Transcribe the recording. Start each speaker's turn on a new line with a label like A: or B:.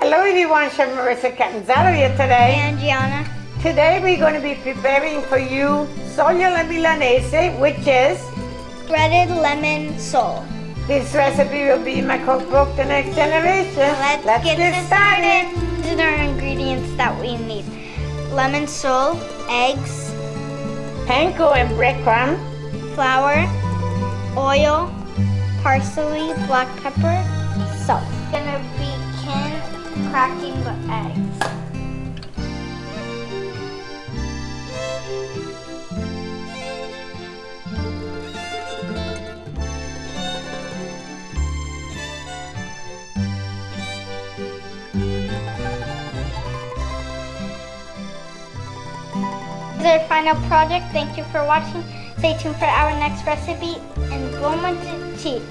A: Hello everyone, Chef Marissa Catanzaro here today.
B: And Gianna.
A: Today we're going to be preparing for you Sogliola Milanese, which is
B: Breaded lemon sole.
A: this recipe will be in my cookbook, The Next Generation.
B: Let's get started. These are our ingredients that we need. Lemon sole, eggs,
A: Panko and breadcrumb,
B: flour, oil, parsley, black pepper, salt. We're gonna begin cracking the eggs. This is our final project. Thank you for watching. Stay tuned for our next recipe and bon appetit.